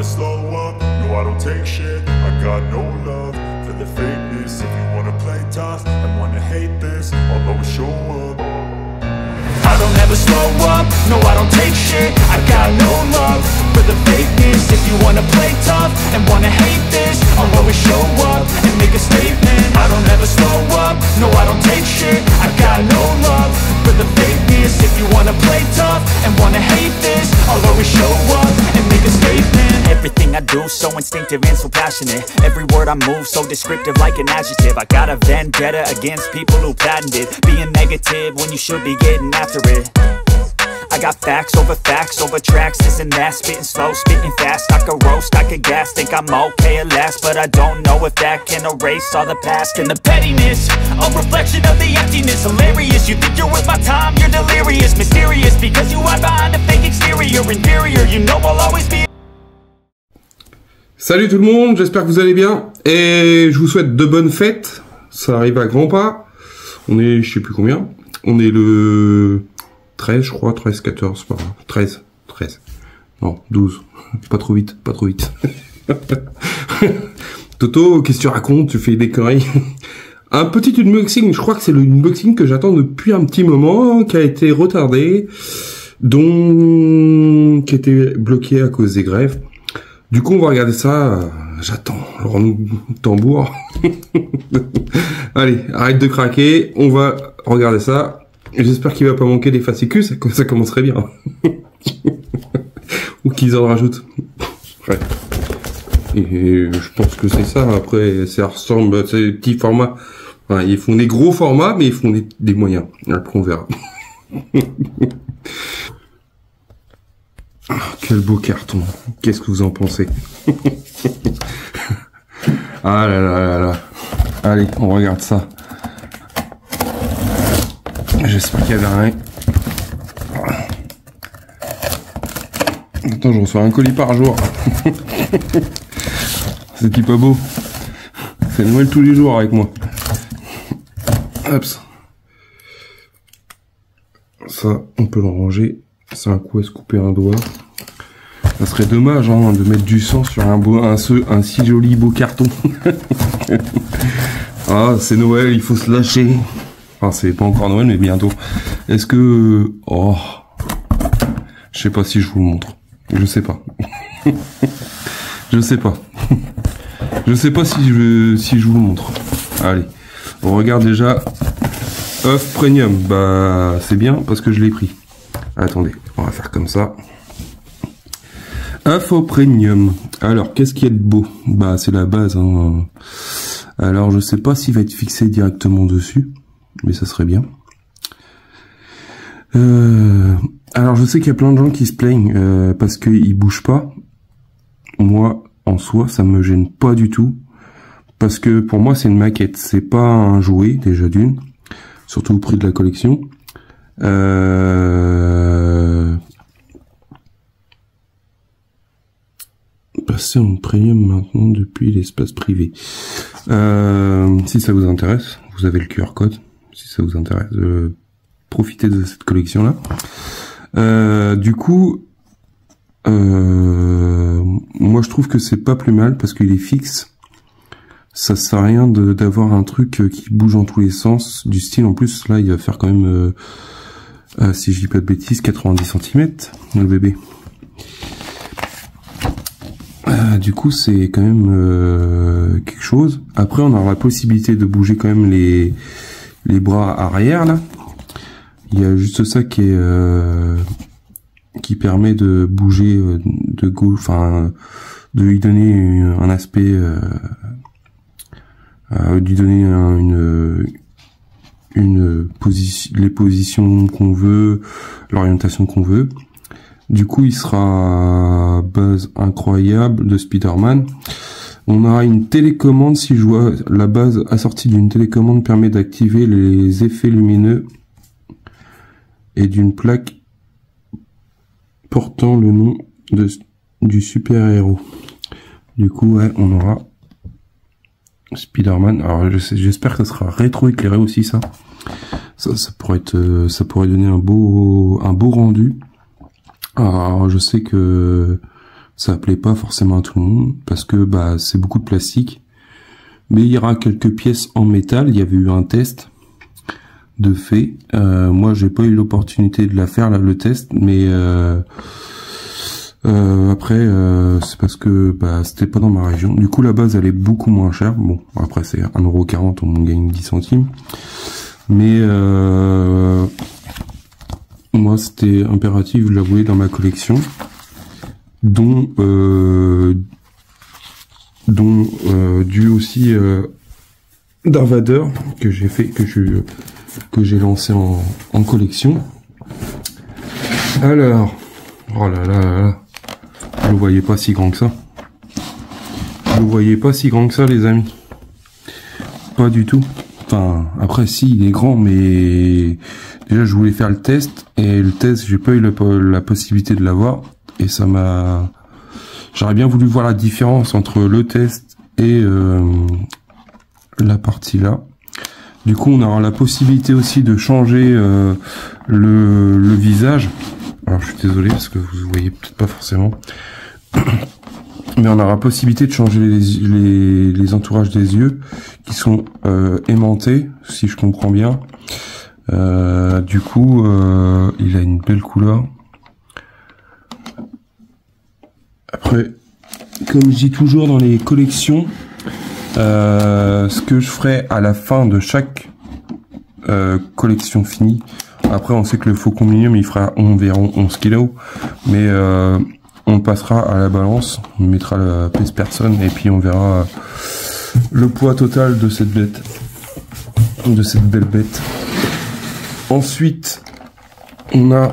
never slow up, no I don't take shit. I got no love for the fakeness. If you wanna play tough and wanna hate this, I'll always show up. I don't ever slow up, no I don't take shit. I got no love for the fakeness. If you wanna play tough and wanna hate this, I'll always show up and make a statement. I don't ever slow up, no I don't take shit. I got no love for the fakeness. If you wanna play tough and wanna hate this, I'll always show up and make a statement. Everything I do so instinctive and so passionate. Every word I move so descriptive like an adjective. I got a vendetta against people who patented being negative when you should be getting after it. I got facts over tracks, this and that. Spitting slow, spitting fast. I could roast, I could gas. Think I'm okay at last, but I don't know if that can erase all the past. And the pettiness, a reflection of the emptiness. Hilarious, you think you're worth my time, you're delirious. Mysterious, because you hide behind a fake exterior. Inferior, you know I'll always be. Salut tout le monde, j'espère que vous allez bien. Et je vous souhaite de bonnes fêtes. Ça arrive à grands pas. On est, je sais plus combien. On est le 13, je crois, 13, 14, pas 13. Non, 12. Pas trop vite. Toto, qu'est-ce que tu racontes? Tu fais des conneries. Un petit unboxing, je crois que c'est le unboxing que j'attends depuis un petit moment, qui a été retardé, qui était bloqué à cause des grèves. Du coup, on va regarder ça. J'attends. Alors, nous, tambour. Allez, arrête de craquer. On va regarder ça. J'espère qu'il va pas manquer des fascicules. Ça commencerait bien. Ou qu'ils en rajoutent. Ouais. Et je pense que c'est ça. Après, ça ressemble à ces petits formats. Enfin, ils font des gros formats, mais ils font des moyens. Après, on verra. Oh, quel beau carton. Qu'est-ce que vous en pensez? Ah là là là là. Allez, on regarde ça. J'espère qu'il y avait rien. Attends, je reçois un colis par jour. C'est pas beau. C'est Noël tous les jours avec moi. Hop. Ça, on peut le ranger. C'est un coup à se couper un doigt. Ça serait dommage hein, de mettre du sang sur un si joli beau carton. Ah, c'est Noël, il faut se lâcher. Enfin, c'est pas encore Noël, mais bientôt. Est-ce que... Oh... Je sais pas si je vous le montre. Je sais pas. Je sais pas. Je sais pas si je vous le montre. Allez. On regarde déjà... œuf premium. Bah, c'est bien parce que je l'ai pris. Attendez, on va faire comme ça. œuf au premium. Alors, qu'est-ce qu'il y a de beau? Bah, c'est la base. Hein. Alors, je sais pas s'il va être fixé directement dessus, mais ça serait bien. Alors, je sais qu'il y a plein de gens qui se plaignent parce qu'il bouge pas. Moi, en soi, ça me gêne pas du tout. Parce que pour moi, c'est une maquette. C'est pas un jouet, déjà d'une. Surtout au prix de la collection. Passer en premium maintenant depuis l'espace privé. Si ça vous intéresse, vous avez le QR code. Si ça vous intéresse, profitez de cette collection là. Du coup, moi je trouve que c'est pas plus mal parce qu'il est fixe. Ça sert à rien d'avoir un truc qui bouge dans tous les sens. Du style, en plus là, il va faire quand même, si je dis pas de bêtises, 90 cm le bébé. Du coup, c'est quand même quelque chose. Après, on aura la possibilité de bouger quand même les bras arrière là. Il y a juste ça qui permet de bouger de gauche, enfin de lui donner un aspect, de lui donner une position, les positions qu'on veut, l'orientation qu'on veut. Du coup, il sera base incroyable de Spider-Man. On aura une télécommande. Si je vois la base assortie d'une télécommande permet d'activer les effets lumineux et d'une plaque portant le nom du super-héros. Du coup, ouais, on aura Spider-Man. Alors, j'espère que ça sera rétro-éclairé aussi, ça. Ça pourrait donner un beau rendu. Alors, je sais que ça plaît pas forcément à tout le monde parce que bah c'est beaucoup de plastique. Mais il y aura quelques pièces en métal. Il y avait eu un test de fait. Moi, j'ai pas eu l'opportunité de la faire là, le test, mais après c'est parce que bah c'était pas dans ma région. Du coup, la base elle est beaucoup moins chère. Bon, après c'est 1,40 €, on gagne 10 centimes. Mais moi, c'était impératif, je la voulais dans ma collection, dont dû aussi Darth Vader que j'ai fait, que j'ai lancé en collection. Alors, oh là là là là, je le voyais pas si grand que ça. Je le voyais pas si grand que ça, les amis. Pas du tout. Enfin, après si, il est grand, mais déjà je voulais faire le test, et le test, j'ai pas eu la possibilité de l'avoir, et ça m'a... J'aurais bien voulu voir la différence entre le test et la partie là. Du coup, on aura la possibilité aussi de changer le visage. Alors, je suis désolé parce que vous voyez peut-être pas forcément. Mais on aura possibilité de changer les entourages des yeux qui sont aimantés, si je comprends bien. Du coup, il a une belle couleur. Après, comme je dis toujours dans les collections, ce que je ferai à la fin de chaque collection finie, après on sait que le Faucon Millenium il fera environ 11 kg, mais on passera à la balance, on mettra la pèse personne et puis on verra le poids total de cette bête, de cette belle bête. Ensuite, on a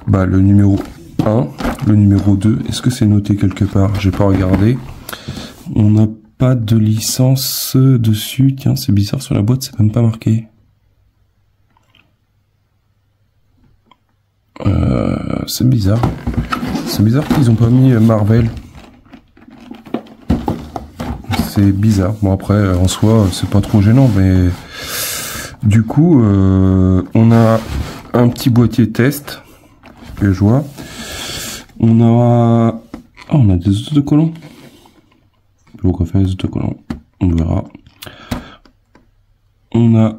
bah, le numéro 1, le numéro 2. Est-ce que c'est noté quelque part? J'ai pas regardé. On n'a pas de licence dessus. Tiens, c'est bizarre, sur la boîte, c'est même pas marqué. C'est bizarre. C'est bizarre qu'ils ont pas mis Marvel. C'est bizarre. Bon après, en soi, c'est pas trop gênant, mais du coup, on a un petit boîtier test que je vois. On a, on a des autocollants. Pourquoi faire les autocollants? On verra. On a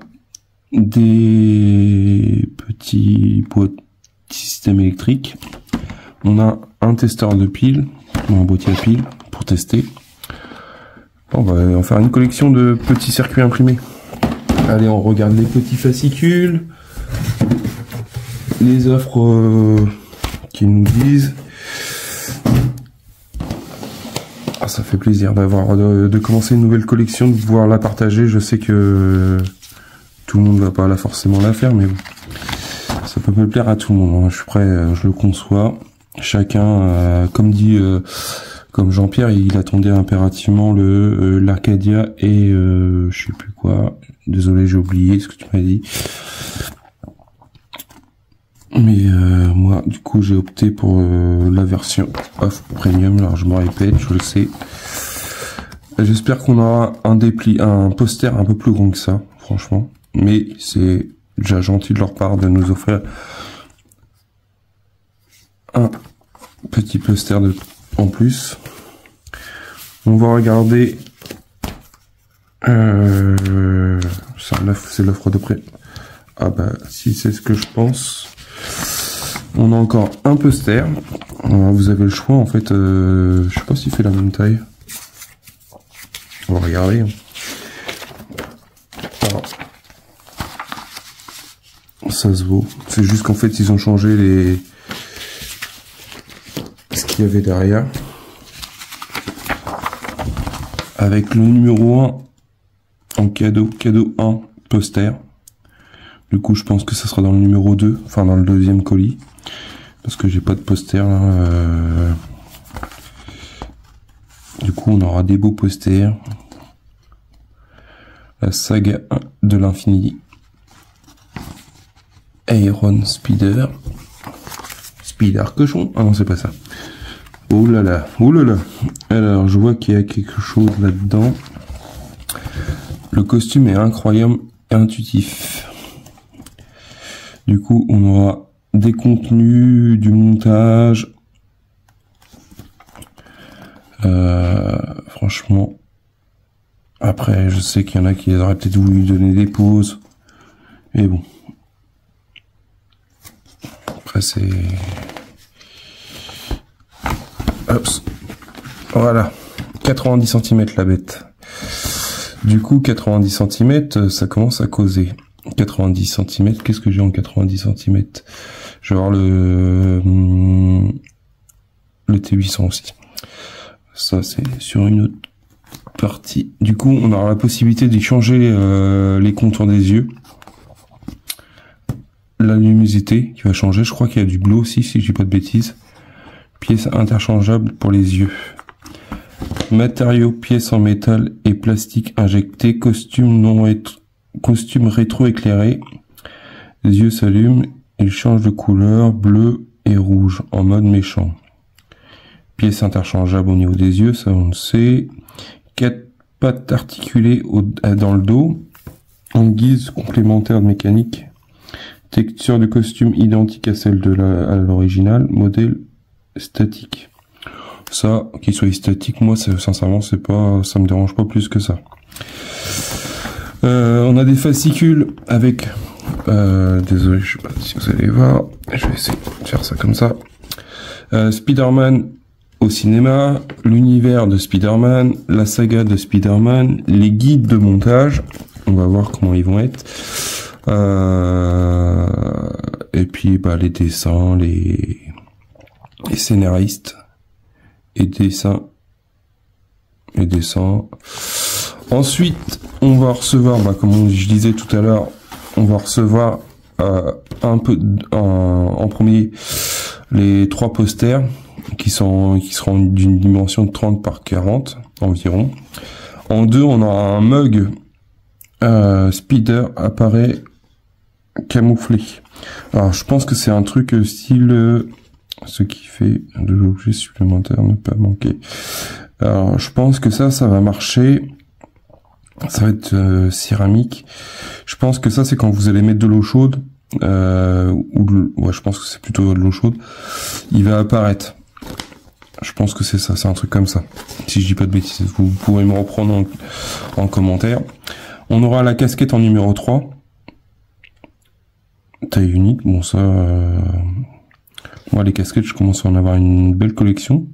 des petits système électrique. On a un testeur de piles, un boîtier à piles pour tester. On va en faire une collection de petits circuits imprimés. Allez, on regarde les petits fascicules, les offres qu'ils nous disent. Ah, ça fait plaisir d'avoir de commencer une nouvelle collection, de pouvoir la partager. Je sais que tout le monde va pas forcément la faire, mais bon. Ça peut me plaire à tout le monde, hein. Je suis prêt, je le conçois. Chacun, comme dit, comme Jean-Pierre, il attendait impérativement l'Arcadia et je sais plus quoi. Désolé, j'ai oublié ce que tu m'as dit. Mais moi, du coup, j'ai opté pour la version off premium. Alors, je me répète, je le sais. J'espère qu'on aura un poster un peu plus grand que ça, franchement. Mais c'est déjà gentil de leur part de nous offrir un petit poster en plus. On va regarder c'est l'offre de près. Ah bah si c'est ce que je pense. On a encore un poster. Vous avez le choix en fait. Je sais pas s'il fait la même taille. On va regarder. Alors, ça se vaut. C'est juste qu'en fait ils ont changé ce qu'il y avait derrière. Avec le numéro 1 en cadeau 1 poster. Du coup je pense que ça sera dans le numéro 2, enfin dans le deuxième colis. Parce que j'ai pas de poster là. Du coup on aura des beaux posters. La saga 1 de l'infini. Iron Spider. Spider cochon. Ah non, c'est pas ça. Oh là là, oh là là. Alors, je vois qu'il y a quelque chose là-dedans. Le costume est incroyable et intuitif. Du coup, on aura des contenus, du montage, Franchement, après, je sais qu'il y en a qui auraient peut-être voulu donner des pauses. Mais bon. Après, c'est... Hop. Voilà. 90 cm la bête. Du coup, 90 cm, ça commence à causer. 90 cm, qu'est-ce que j'ai en 90 cm? Je vais avoir le T800 aussi. Ça, c'est sur une autre partie. Du coup, on aura la possibilité d'y changer les contours des yeux. La luminosité qui va changer. Je crois qu'il y a du bleu aussi, si je dis pas de bêtises. Pièces interchangeables pour les yeux. Matériaux, pièces en métal et plastique injectés. Costume rétro-éclairé. Les yeux s'allument. Ils changent de couleur, bleu et rouge, en mode méchant. Pièces interchangeables au niveau des yeux, ça on le sait. 4 pattes articulées dans le dos, en guise complémentaire de mécanique. Texture de costume identique à celle de l'original, modèle statique. Ça, qu'il soit statique, moi, sincèrement, c'est pas, ça me dérange pas plus que ça. On a des fascicules avec, désolé, je sais pas si vous allez voir, je vais essayer de faire ça comme ça. Spider-Man au cinéma, l'univers de Spider-Man, la saga de Spider-Man, les guides de montage, on va voir comment ils vont être. Et puis bah, les dessins, les scénaristes et dessins. Ensuite, on va recevoir, bah, comme je disais tout à l'heure, on va recevoir un peu en premier les 3 posters qui seront d'une dimension de 30 par 40 environ. En 2, on aura un mug Spider apparaît camouflé. Alors je pense que c'est un truc style ce qui fait de l'objet supplémentaire ne pas manquer. Alors je pense que ça va marcher. Ça va être céramique. Je pense que ça c'est quand vous allez mettre de l'eau chaude ouais, je pense que c'est plutôt de l'eau chaude. Il va apparaître. Je pense que c'est ça, c'est un truc comme ça. Si je dis pas de bêtises, vous pourrez me reprendre en commentaire. On aura la casquette en numéro 3. Taille unique, bon ça... moi les casquettes, je commence à en avoir une belle collection.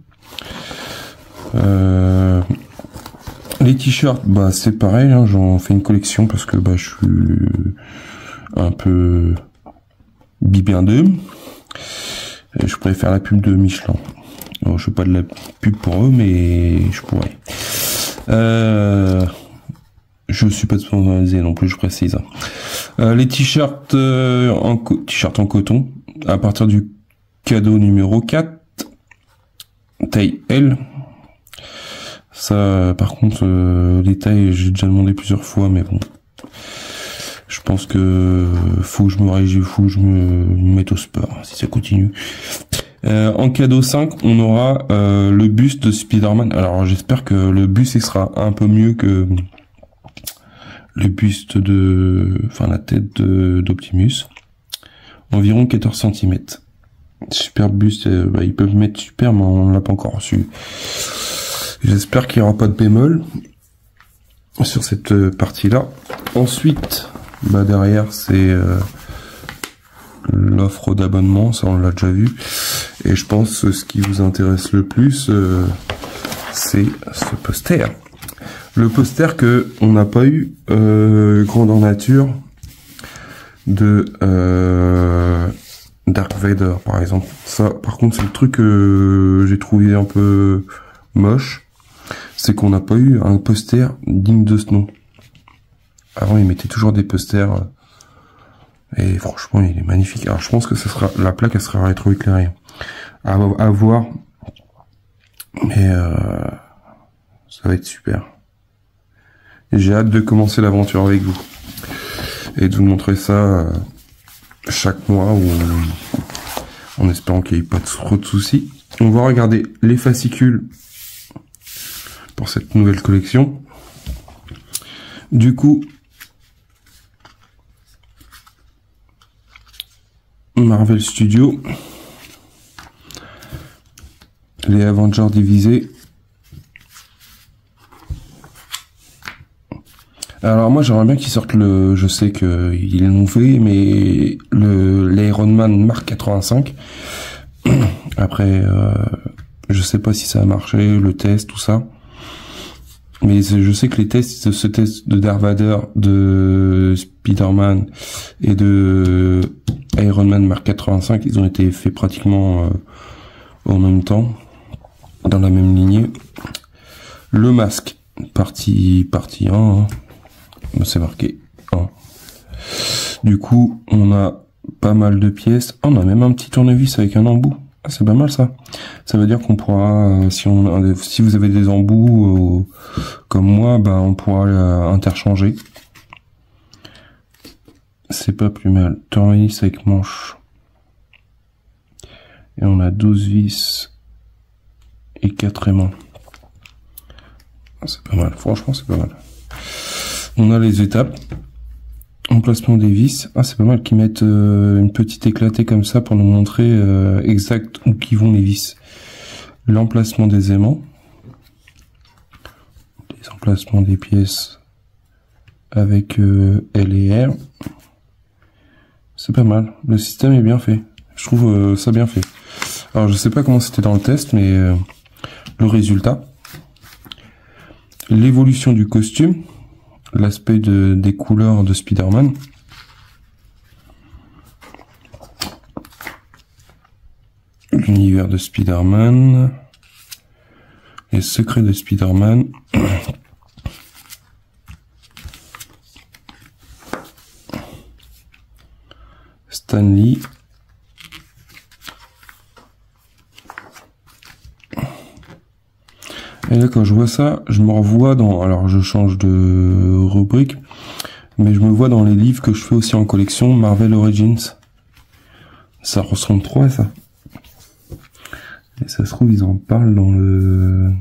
Les t-shirts, bah c'est pareil, hein, j'en fais une collection parce que bah je suis un peu bibindeux. Et je pourrais faire la pub de Michelin. Alors, je fais pas de la pub pour eux, mais je pourrais. Je suis pas sponsorisé non plus, je précise. Les t-shirts en coton, à partir du cadeau numéro 4, taille L. Ça, par contre, les tailles, j'ai déjà demandé plusieurs fois, mais bon. Je pense que faut que je me mette au sport, si ça continue. En cadeau 5, on aura le buste de Spider-Man. Alors j'espère que le buste il sera un peu mieux que le buste la tête d'Optimus. Environ 14 cm. Super buste, ils peuvent mettre super, mais on l'a pas encore reçu. J'espère qu'il n'y aura pas de bémol sur cette partie-là. Ensuite, derrière c'est l'offre d'abonnement, ça on l'a déjà vu. Et je pense que ce qui vous intéresse le plus, c'est ce poster. Le poster que on n'a pas eu grandeur nature de Dark Vader par exemple. Ça, par contre, c'est le truc que j'ai trouvé un peu moche. C'est qu'on n'a pas eu un poster digne de ce nom. Avant, ils mettaient toujours des posters. Et franchement, il est magnifique. Alors, je pense que la plaque, elle sera rétro-éclairée. À voir. Mais ça va être super. Et j'ai hâte de commencer l'aventure avec vous. Et de vous montrer ça chaque mois, en espérant qu'il n'y ait pas trop de soucis. On va regarder les fascicules pour cette nouvelle collection. Du coup, Marvel Studios, les Avengers divisés, Alors moi j'aimerais bien qu'ils sortent le, je sais qu'ils l'ont fait, mais l'Ironman Mark 85. Après, je sais pas si ça a marché, le test, tout ça. Mais je sais que les tests, ce test de Darth Vader, de Spider-Man et de Ironman Mark 85, ils ont été faits pratiquement en même temps, dans la même lignée. Le masque, partie 1, hein. C'est marqué 1. Du coup, on a pas mal de pièces. Oh, on a même un petit tournevis avec un embout. Ah, c'est pas mal ça. Ça veut dire qu'on pourra, si vous avez des embouts comme moi, bah on pourra interchanger. C'est pas plus mal. Tournevis avec manche. Et on a 12 vis et 4 aimants. C'est pas mal. Franchement, c'est pas mal. On a les étapes. Emplacement des vis. Ah, c'est pas mal qu'ils mettent une petite éclatée comme ça pour nous montrer exact où qui vont les vis. L'emplacement des aimants. Les emplacements des pièces avec L et R. C'est pas mal. Le système est bien fait. Je trouve ça bien fait. Alors, je sais pas comment c'était dans le test, mais le résultat. L'évolution du costume. L'aspect des couleurs de Spider-Man. L'univers de Spider-Man. Les secrets de Spider-Man. Stan Lee. Et là, quand je vois ça, je me revois dans... Alors, je change de rubrique, mais je me vois dans les livres que je fais aussi en collection, Marvel Origins. Ça ressemble trop à ça. Et ça se trouve, ils en parlent dans le...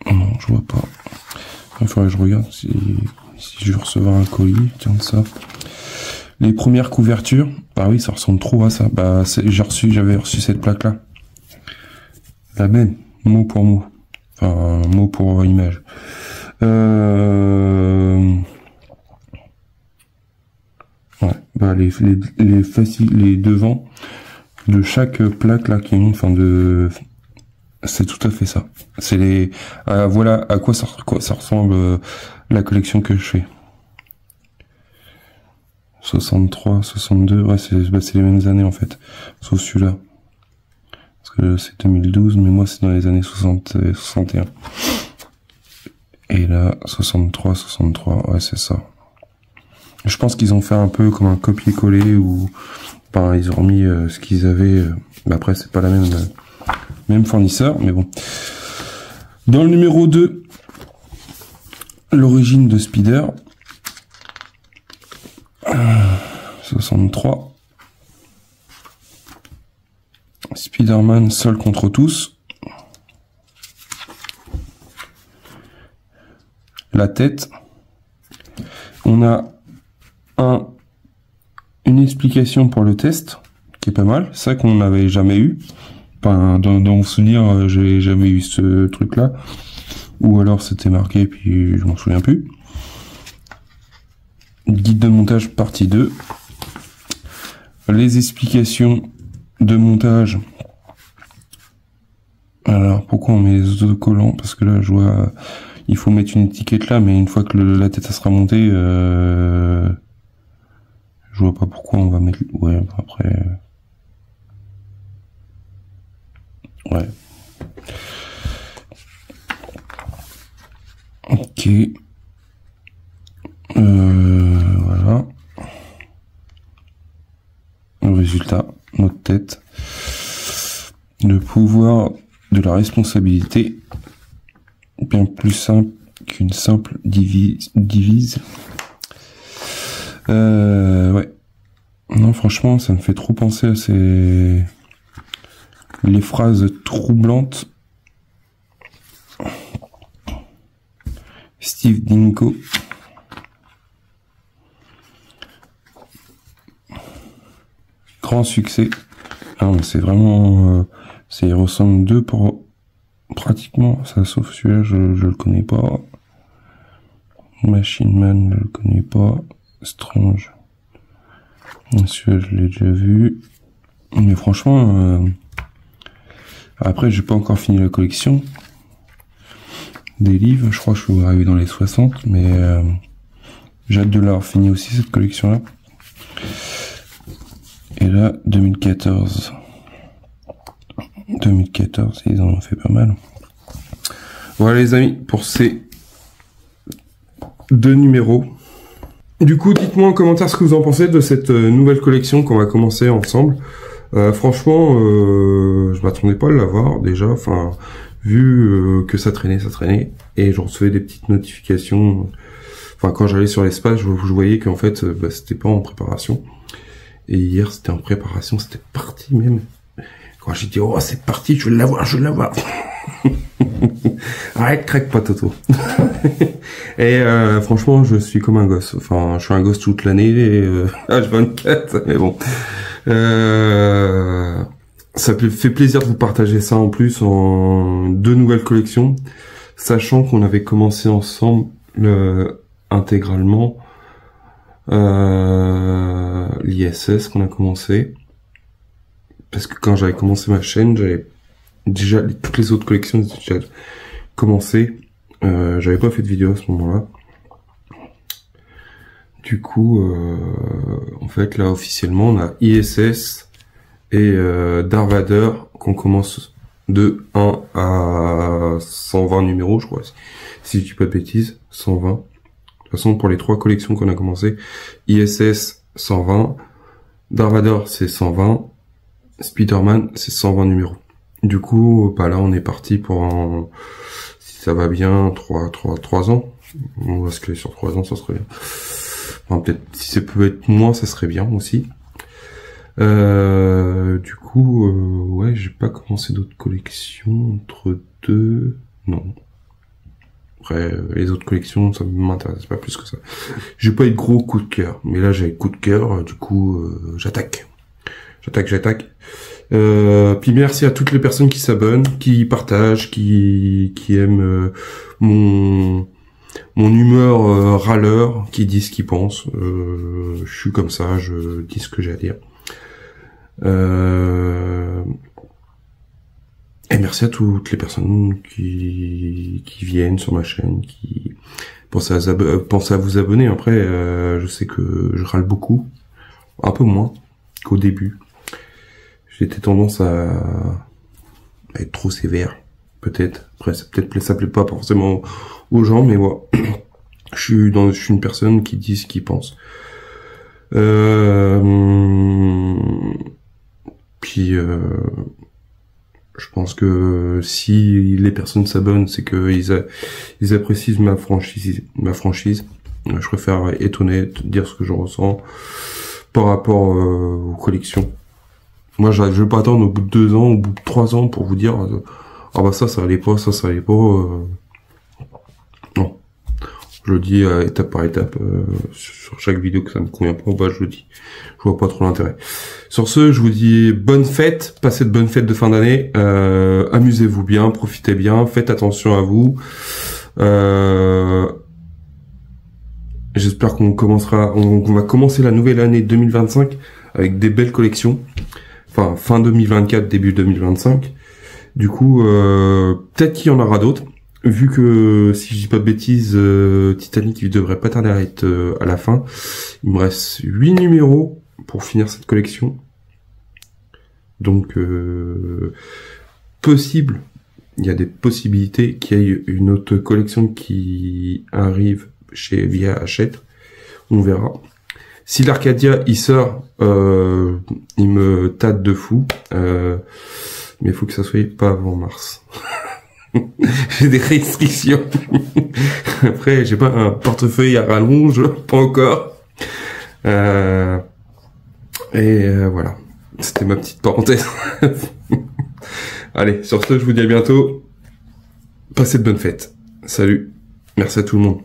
Non, je vois pas. Il faudrait que je regarde si je vais recevoir un colis. Tiens, ça. Les premières couvertures, ah oui, ça ressemble trop à ça. Bah, j'avais reçu cette plaque-là. La même, mot pour mot. Enfin, mot pour image. Ouais, bah, les devants de chaque plaque là qui monte, enfin c'est tout à fait ça. C'est les, voilà à quoi ça ressemble la collection que je fais. 63, 62, ouais, c'est les mêmes années en fait, sauf celui-là. Parce que c'est 2012, mais moi c'est dans les années 60 et 61. Et là, 63, 63, ouais, c'est ça. Je pense qu'ils ont fait un peu comme un copier-coller, ou ben, ils ont remis ce qu'ils avaient. Mais après, c'est pas la même fournisseur, mais bon. Dans le numéro 2, l'origine de Spider. 63. Spider-Man seul contre tous. La tête. On a une explication pour le test, qui est pas mal. Ça qu'on n'avait jamais eu. Enfin, dans mon souvenir, j'ai jamais eu ce truc-là. Ou alors c'était marqué, puis je m'en souviens plus. Guide de montage partie 2. Les explications de montage. Alors, pourquoi on met les autocollants? Parce que là, je vois, il faut mettre une étiquette là, mais une fois que la tête sera montée, je vois pas pourquoi on va mettre... Ouais, après... Ouais. Ok. Voilà. Le résultat, notre tête. Le pouvoir de la responsabilité. Bien plus simple qu'une simple divise. Ouais. Non, franchement, ça me fait trop penser à les phrases troublantes. Steve Ditko. Grand succès. Ah, mais c'est vraiment... ils ressemblent deux pratiquement ça, sauf celui-là, je le connais pas. Machine Man, je le connais pas. Strange, celui-là, je l'ai déjà vu. Mais franchement, après, j'ai pas encore fini la collection des livres. Je crois que je suis arrivé dans les 60, mais j'ai hâte de l'avoir fini aussi, cette collection-là. Et là, 2014. 2014, ils en ont fait pas mal. Voilà les amis, pour ces 2 numéros. Du coup, dites-moi en commentaire ce que vous en pensez de cette nouvelle collection qu'on va commencer ensemble. Franchement, je m'attendais pas à l'avoir déjà. Enfin, vu que ça traînait, et je recevais des petites notifications. Enfin, quand j'allais sur l'espace, je voyais qu'en fait, c'était pas en préparation. Et hier, c'était en préparation, c'était parti même. Quand j'ai dit, oh, c'est parti, je veux l'avoir. Arrête, craque pas, Toto. Et franchement, je suis comme un gosse. Enfin, je suis un gosse toute l'année, H24, mais bon. Ça me fait plaisir de vous partager ça en plus en 2 nouvelles collections, sachant qu'on avait commencé ensemble intégralement l'ISS qu'on a commencé. Parce que quand j'avais commencé ma chaîne, j'avais déjà toutes les autres collections déjà commencé. J'avais pas fait de vidéo à ce moment-là. Du coup, en fait, là, officiellement, on a ISS et Darth Vader qu'on commence de 1 à 120 numéros, je crois. Si je dis pas de bêtises, 120. De toute façon, pour les 3 collections qu'on a commencé, ISS 120, Darth Vader c'est 120, Spider-Man c'est 120 numéros. Du coup, là, on est parti pour si ça va bien, 3 ans. On va se cler sur 3 ans, ça serait bien. Enfin, peut-être, si ça peut être moins, ça serait bien aussi. Du coup, ouais, j'ai pas commencé d'autres collections entre 2. Non. Après, les autres collections, ça m'intéresse pas plus que ça. J'ai pas eu de gros coup de cœur. Mais là, j'ai coup de cœur, du coup, j'attaque. Puis merci à toutes les personnes qui s'abonnent, qui partagent, qui aiment mon humeur râleur, qui disent ce qu'ils pensent. Je suis comme ça, je dis ce que j'ai à dire. Et merci à toutes les personnes qui viennent sur ma chaîne, qui pensent à vous abonner. Après, je sais que je râle beaucoup, un peu moins qu'au début. J'étais tendance à être trop sévère, peut-être. Après, ça plaît pas forcément aux gens, mais moi, je suis une personne qui dit ce qu'il pense. Puis, je pense que si les personnes s'abonnent, c'est que ils apprécient ma franchise. Je préfère être honnête, dire ce que je ressens par rapport aux collections. Moi, je vais pas attendre au bout de 2 ans, au bout de 3 ans pour vous dire, ah bah ça allait pas, ça allait pas. Non. Je le dis étape par étape, sur chaque vidéo que ça me convient pas, bah je le dis. Je vois pas trop l'intérêt. Sur ce, je vous dis bonne fête, passez de bonnes fêtes de fin d'année, amusez-vous bien, profitez bien, faites attention à vous. J'espère qu'on va commencer la nouvelle année 2025 avec des belles collections. Enfin, fin 2024, début 2025. Du coup, peut-être qu'il y en aura d'autres. Vu que, si je dis pas de bêtises, Titanic, il devrait pas tarder à être à la fin. Il me reste 8 numéros pour finir cette collection. Donc, possible, il y a des possibilités qu'il y ait une autre collection qui arrive via Hachette. On verra. Si l'Arcadia il sort, il me tâte de fou, mais il faut que ça soit pas avant mars. J'ai des restrictions. Après, j'ai pas un portefeuille à rallonge, pas encore. Voilà, c'était ma petite parenthèse. Allez, sur ce, je vous dis à bientôt. Passez de bonnes fêtes. Salut, merci à tout le monde.